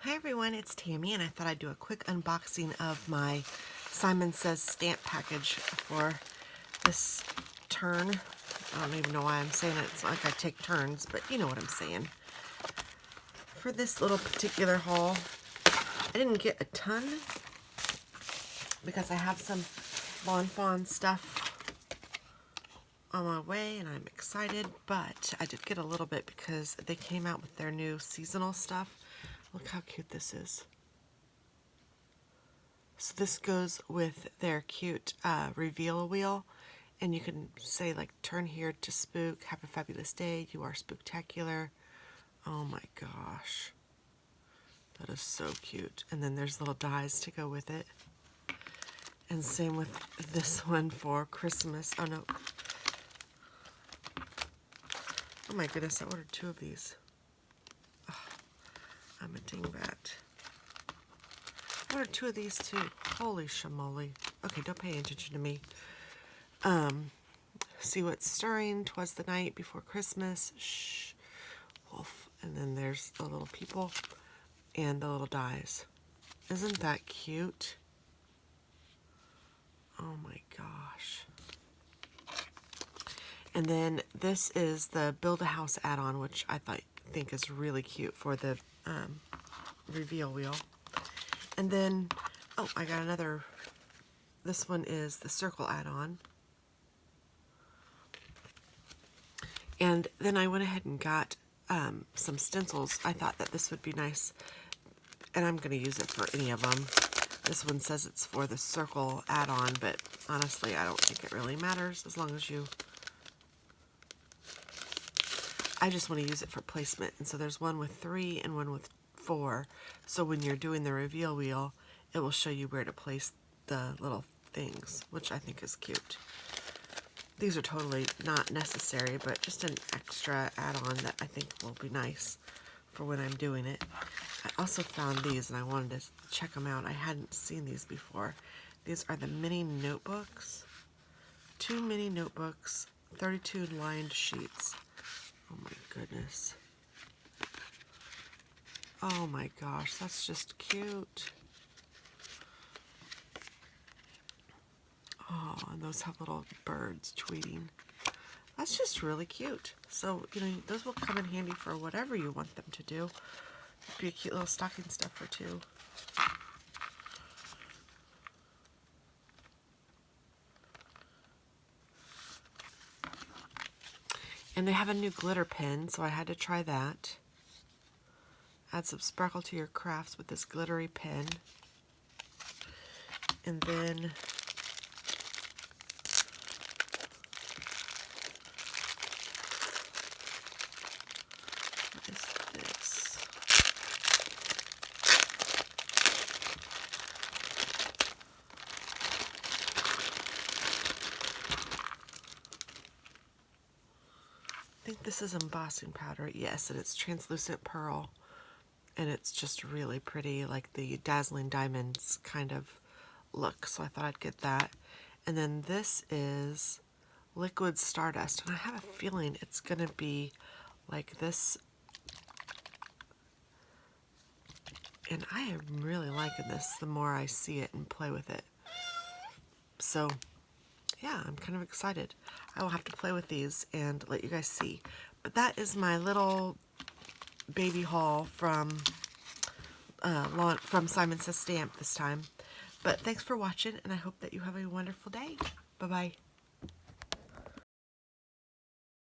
Hi everyone, it's Tammy, and I thought I'd do a quick unboxing of my Simon Says stamp package for this turn. I don't even know why I'm saying it. It's not like I take turns, but you know what I'm saying. For this little particular haul, I didn't get a ton because I have some Fawn stuff on my way and I'm excited, but I did get a little bit because they came out with their new seasonal stuff. Look how cute this is. So this goes with their cute reveal wheel, and you can say like, turn here to spook, have a fabulous day, you are spooktacular. Oh my gosh. That is so cute. And then there's little dies to go with it. And same with this one for Christmas. Oh no. Oh my goodness, I ordered 2 of these. Oh, I'm a dingbat. I ordered 2 of these too. Holy shamoly. Okay, don't pay attention to me. See what's stirring. 'Twas the night before Christmas. Shh. Wolf. And then there's the little people and the little dies. Isn't that cute? Oh my gosh. And then this is the Build a House add-on, which I think is really cute for the reveal wheel. And then, oh, I got another, this one is the circle add-on. And then I went ahead and got some stencils. I thought that this would be nice, and I'm going to use it for any of them. This one says it's for the circle add-on, but honestly, I don't think it really matters as long as you... I just want to use it for placement. And so there's one with 3 and one with 4. So when you're doing the reveal wheel, it will show you where to place the little things, which I think is cute. These are totally not necessary, but just an extra add-on that I think will be nice for when I'm doing it. I also found these and I wanted to check them out. I hadn't seen these before. These are the mini notebooks. 2 mini notebooks, 32 lined sheets. Oh my goodness. Oh my gosh, that's just cute. Oh, and those have little birds tweeting. That's just really cute. So, you know, those will come in handy for whatever you want them to do. It'd be a cute little stocking stuffer too. And they have a new glitter pen, so I had to try that. Add some sparkle to your crafts with this glittery pen. And then what is this? I think this is embossing powder. Yes, and it's translucent pearl. And it's just really pretty, like the dazzling diamonds kind of look. So I thought I'd get that. And then this is liquid stardust. And I have a feeling it's going to be like this. And I am really liking this the more I see it and play with it. So yeah, I'm kind of excited. I will have to play with these and let you guys see. But that is my little baby haul from Simon Says Stamp this time. But thanks for watching, and I hope that you have a wonderful day. Bye-bye.